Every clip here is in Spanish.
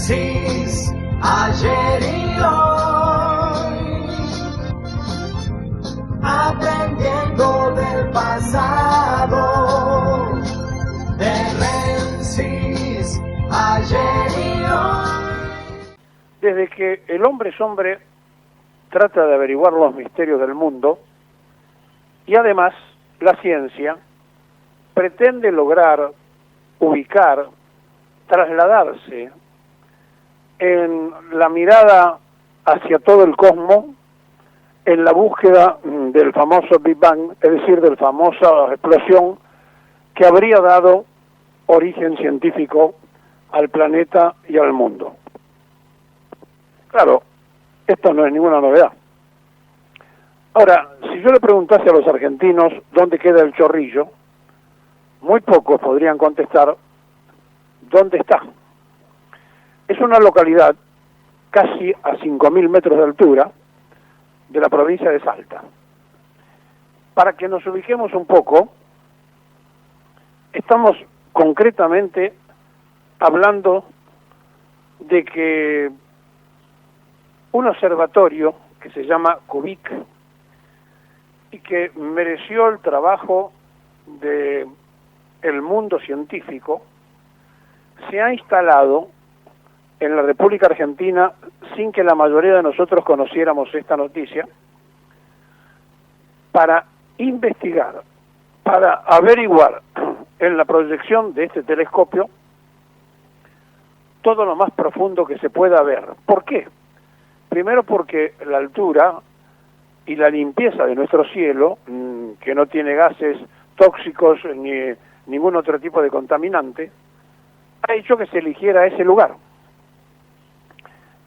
Génesis, ayer y hoy, aprendiendo del pasado, de Génesis, ayer y hoy. Desde que el hombre es hombre, trata de averiguar los misterios del mundo y además la ciencia pretende lograr, ubicar, trasladarse en la mirada hacia todo el cosmos en la búsqueda del famoso Big Bang, es decir, de la famosa explosión que habría dado origen científico al planeta y al mundo. Claro, esto no es ninguna novedad. Ahora, si yo le preguntase a los argentinos dónde queda el Chorrillo, muy pocos podrían contestar dónde está. Es una localidad casi a 5.000 metros de altura de la provincia de Salta. Para que nos ubiquemos un poco, estamos concretamente hablando de que un observatorio que se llama CUBIC y que mereció el trabajo de el mundo científico, se ha instalado en la República Argentina sin que la mayoría de nosotros conociéramos esta noticia, para investigar, para averiguar en la proyección de este telescopio todo lo más profundo que se pueda ver. ¿Por qué? Primero porque la altura y la limpieza de nuestro cielo, que no tiene gases tóxicos ni ningún otro tipo de contaminante, ha hecho que se eligiera ese lugar.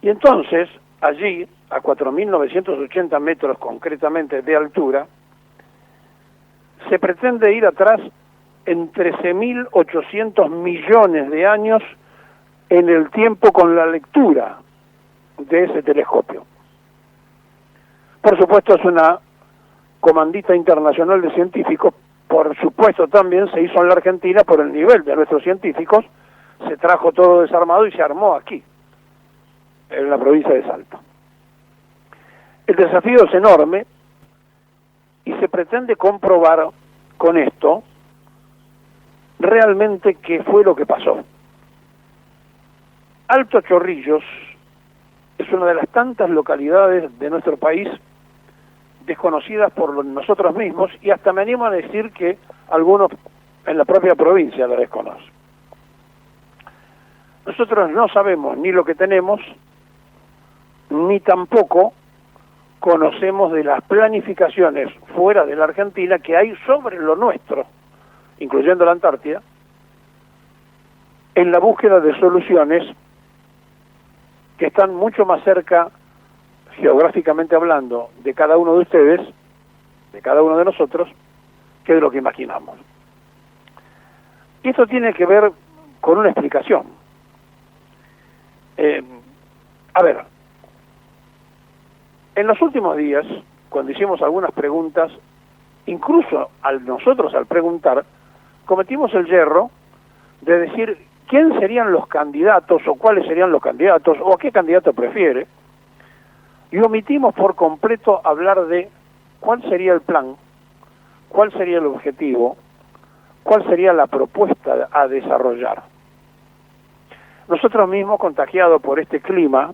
Y entonces, allí, a 4.980 metros concretamente de altura, se pretende ir atrás en 13.800 millones de años en el tiempo con la lectura de ese telescopio. Por supuesto es una comandita internacional de científicos, por supuesto también se hizo en la Argentina por el nivel de nuestros científicos, se trajo todo desarmado y se armó aquí, en la provincia de Salta. El desafío es enorme y se pretende comprobar con esto realmente qué fue lo que pasó. Alto Chorrillos es una de las tantas localidades de nuestro país desconocidas por nosotros mismos y hasta me animo a decir que algunos en la propia provincia la desconocen. Nosotros no sabemos ni lo que tenemos, ni tampoco conocemos de las planificaciones fuera de la Argentina que hay sobre lo nuestro, incluyendo la Antártida, en la búsqueda de soluciones que están mucho más cerca, geográficamente hablando, de cada uno de ustedes, de cada uno de nosotros, que de lo que imaginamos. Y esto tiene que ver con una explicación. A ver, en los últimos días, cuando hicimos algunas preguntas, incluso nosotros al preguntar, cometimos el yerro de decir quién serían los candidatos o cuáles serían los candidatos o a qué candidato prefiere, y omitimos por completo hablar de cuál sería el plan, cuál sería el objetivo, cuál sería la propuesta a desarrollar. Nosotros mismos, contagiados por este clima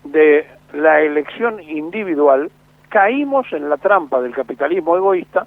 de la elección individual, caímos en la trampa del capitalismo egoísta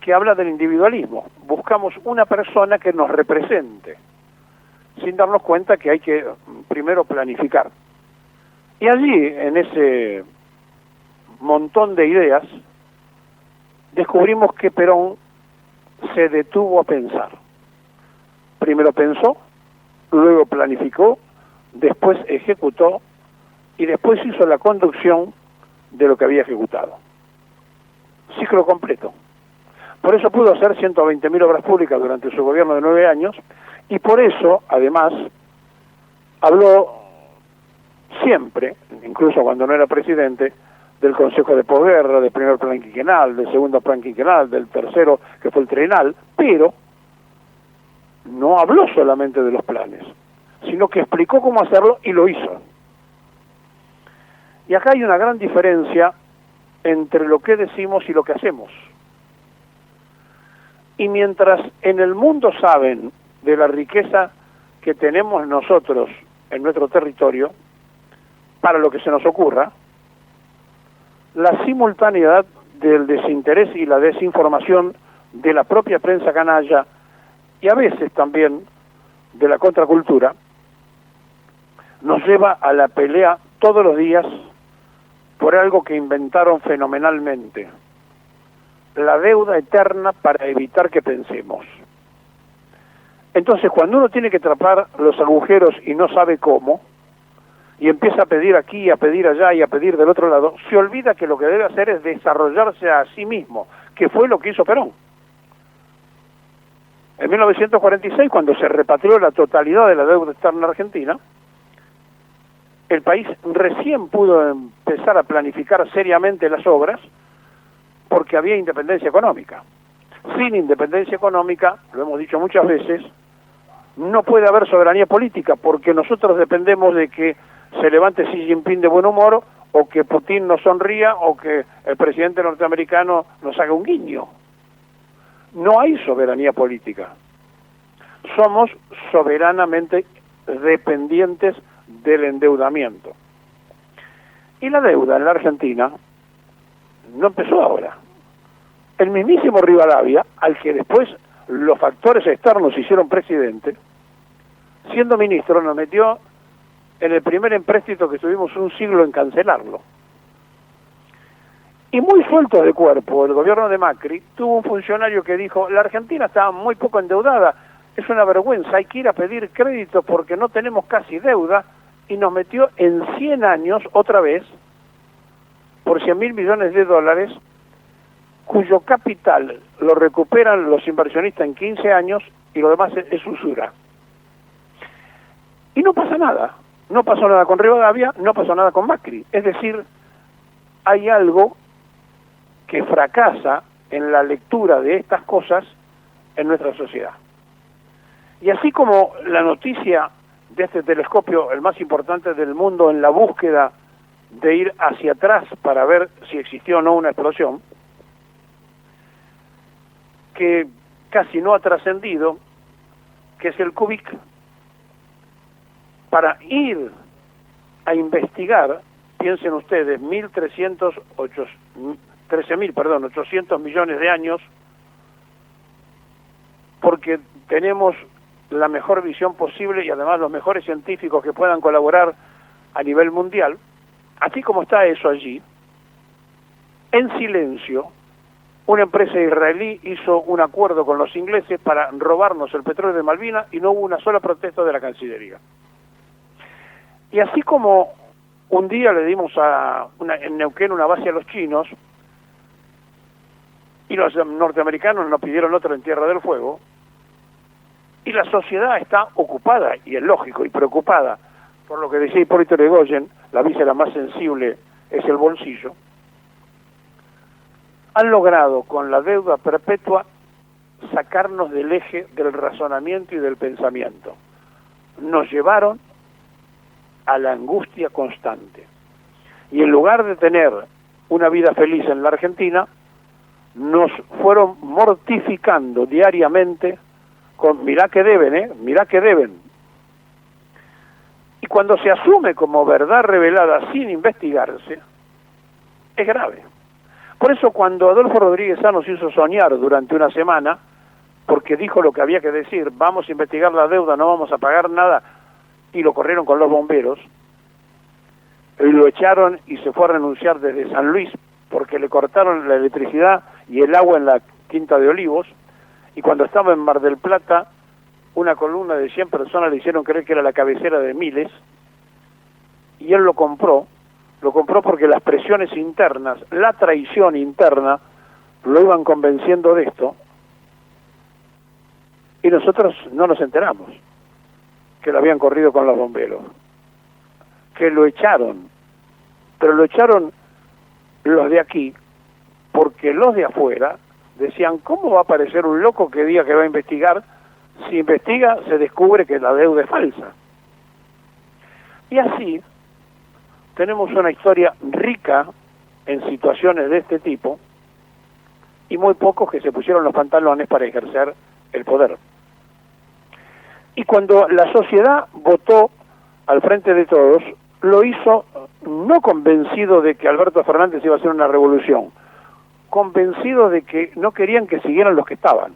que habla del individualismo. Buscamos una persona que nos represente, sin darnos cuenta que hay que primero planificar. Y allí, en ese montón de ideas, descubrimos que Perón se detuvo a pensar. Primero pensó, luego planificó, después ejecutó y después hizo la conducción de lo que había ejecutado. Ciclo completo. Por eso pudo hacer 120.000 obras públicas durante su gobierno de 9 años y por eso, además, habló siempre, incluso cuando no era presidente, del Consejo de Posguerra, del primer plan quinquenal, del segundo plan quinquenal, del tercero, que fue el trienal, pero no habló solamente de los planes, sino que explicó cómo hacerlo y lo hizo. Y acá hay una gran diferencia entre lo que decimos y lo que hacemos. Y mientras en el mundo saben de la riqueza que tenemos nosotros en nuestro territorio, para lo que se nos ocurra, la simultaneidad del desinterés y la desinformación de la propia prensa canalla y a veces también de la contracultura nos lleva a la pelea todos los días por algo que inventaron fenomenalmente: la deuda eterna para evitar que pensemos. Entonces, cuando uno tiene que tapar los agujeros y no sabe cómo, y empieza a pedir aquí, a pedir allá y a pedir del otro lado, se olvida que lo que debe hacer es desarrollarse a sí mismo, que fue lo que hizo Perón. En 1946, cuando se repatrió la totalidad de la deuda externa argentina, el país recién pudo empezar a planificar seriamente las obras porque había independencia económica. Sin independencia económica, lo hemos dicho muchas veces, no puede haber soberanía política, porque nosotros dependemos de que se levante Xi Jinping de buen humor, o que Putin nos sonría, o que el presidente norteamericano nos haga un guiño. No hay soberanía política. Somos soberanamente dependientes del endeudamiento. Y la deuda en la Argentina no empezó ahora. El mismísimo Rivadavia, al que después los factores externos hicieron presidente, siendo ministro, nos metió en el primer empréstito que estuvimos un siglo en cancelarlo. Y muy suelto de cuerpo, el gobierno de Macri tuvo un funcionario que dijo: la Argentina está muy poco endeudada, es una vergüenza, hay que ir a pedir crédito porque no tenemos casi deuda, y nos metió en 100 años otra vez por 100.000 millones de dólares, cuyo capital lo recuperan los inversionistas en 15 años y lo demás es usura. Y no pasa nada. No pasó nada con Rivadavia, no pasó nada con Macri. Es decir, hay algo que fracasa en la lectura de estas cosas en nuestra sociedad. Y así como la noticia de este telescopio, el más importante del mundo en la búsqueda de ir hacia atrás para ver si existió o no una explosión, que casi no ha trascendido, que es el CUBIC, para ir a investigar, piensen ustedes, 800 millones de años, porque tenemos la mejor visión posible y además los mejores científicos que puedan colaborar a nivel mundial. Así como está eso allí, en silencio, una empresa israelí hizo un acuerdo con los ingleses para robarnos el petróleo de Malvinas y no hubo una sola protesta de la Cancillería. Y así como un día le dimos en Neuquén una base a los chinos y los norteamericanos nos pidieron otra en Tierra del Fuego, y la sociedad está ocupada, y es lógico, y preocupada por lo que decía Hipólito Yrigoyen, la víscera más sensible es el bolsillo, han logrado con la deuda perpetua sacarnos del eje del razonamiento y del pensamiento. Nos llevaron a la angustia constante. Y en lugar de tener una vida feliz en la Argentina, nos fueron mortificando diariamente con mirá que deben, mirá que deben. Y cuando se asume como verdad revelada sin investigarse, es grave. Por eso cuando Adolfo Rodríguez Sá nos hizo soñar durante una semana, porque dijo lo que había que decir, vamos a investigar la deuda, no vamos a pagar nada, y lo corrieron con los bomberos, y lo echaron y se fue a renunciar desde San Luis, porque le cortaron la electricidad y el agua en la Quinta de Olivos, y cuando estaba en Mar del Plata, una columna de 100 personas le hicieron creer que era la cabecera de miles, y él lo compró porque las presiones internas, la traición interna, lo iban convenciendo de esto, y nosotros no nos enteramos que lo habían corrido con los bomberos, que lo echaron, pero lo echaron los de aquí, porque los de afuera decían, ¿cómo va a aparecer un loco que diga que va a investigar? Si investiga, se descubre que la deuda es falsa. Y así tenemos una historia rica en situaciones de este tipo y muy pocos que se pusieron los pantalones para ejercer el poder. Y cuando la sociedad votó al Frente de Todos, lo hizo no convencido de que Alberto Fernández iba a hacer una revolución, convencido de que no querían que siguieran los que estaban,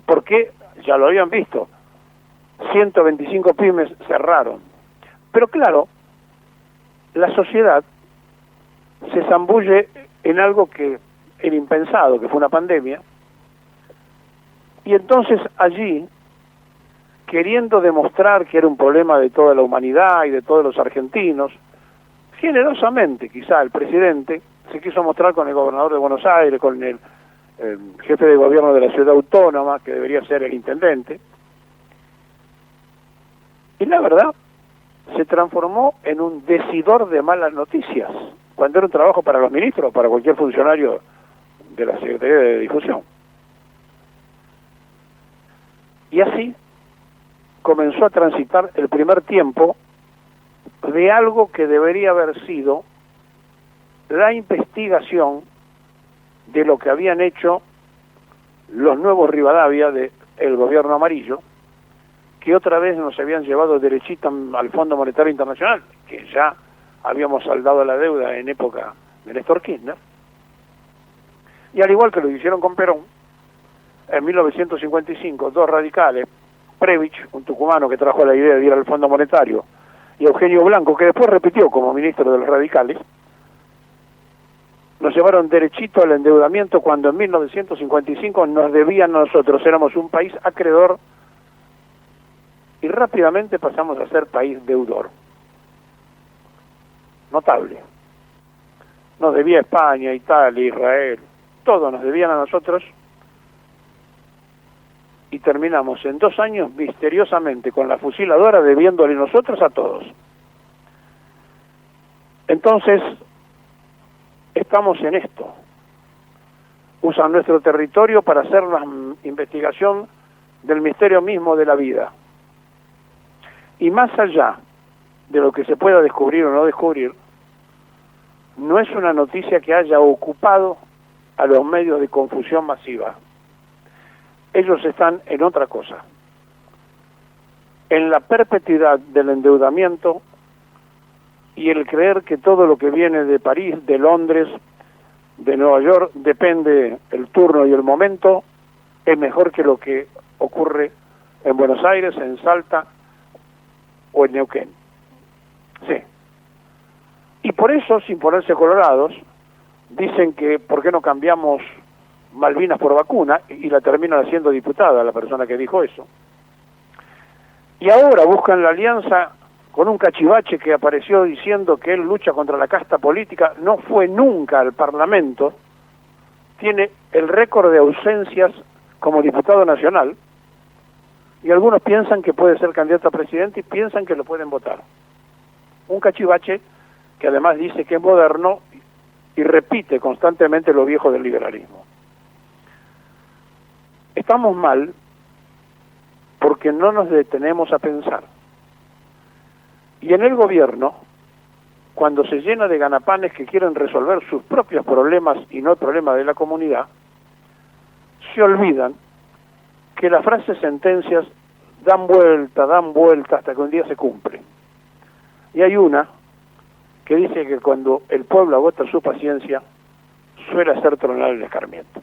porque ya lo habían visto, 125 pymes cerraron. Pero claro, la sociedad se zambulle en algo que era impensado, que fue una pandemia, y entonces allí, queriendo demostrar que era un problema de toda la humanidad y de todos los argentinos, generosamente quizá el presidente se quiso mostrar con el gobernador de Buenos Aires, con el jefe de gobierno de la ciudad autónoma, que debería ser el intendente, y la verdad se transformó en un decidor de malas noticias, cuando era un trabajo para los ministros o para cualquier funcionario de la Secretaría de Difusión. Y así comenzó a transitar el primer tiempo de algo que debería haber sido la investigación de lo que habían hecho los nuevos Rivadavia del gobierno amarillo, que otra vez nos habían llevado derechita al Fondo Monetario Internacional, que ya habíamos saldado la deuda en época de Néstor Kirchner, y al igual que lo hicieron con Perón, en 1955, dos radicales, Previch, un tucumano que trajo la idea de ir al Fondo Monetario, y Eugenio Blanco, que después repitió como ministro de los radicales, nos llevaron derechito al endeudamiento cuando en 1955 nos debían a nosotros, éramos un país acreedor, y rápidamente pasamos a ser país deudor. Notable. Nos debía España, Italia, Israel, todos nos debían a nosotros, y terminamos en 2 años misteriosamente con la fusiladora debiéndole nosotros a todos. Entonces, estamos en esto. Usan nuestro territorio para hacer la investigación del misterio mismo de la vida. Y más allá de lo que se pueda descubrir o no descubrir, no es una noticia que haya ocupado a los medios de confusión masiva. Ellos están en otra cosa, en la perpetuidad del endeudamiento y el creer que todo lo que viene de París, de Londres, de Nueva York, depende el turno y el momento, es mejor que lo que ocurre en Buenos Aires, en Salta o en Neuquén. Sí. Y por eso, sin ponerse colorados, dicen que ¿por qué no cambiamos Malvinas por vacuna? Y la terminan haciendo diputada la persona que dijo eso. Y ahora buscan la alianza con un cachivache que apareció diciendo que él lucha contra la casta política, no fue nunca al Parlamento, tiene el récord de ausencias como diputado nacional, y algunos piensan que puede ser candidato a presidente y piensan que lo pueden votar. Un cachivache que además dice que es moderno y repite constantemente lo viejo del liberalismo. Estamos mal porque no nos detenemos a pensar. Y en el gobierno, cuando se llena de ganapanes que quieren resolver sus propios problemas y no el problema de la comunidad, se olvidan que las frases sentencias dan vuelta hasta que un día se cumplen. Y hay una que dice que cuando el pueblo agota su paciencia, suele hacer tronar el escarmiento.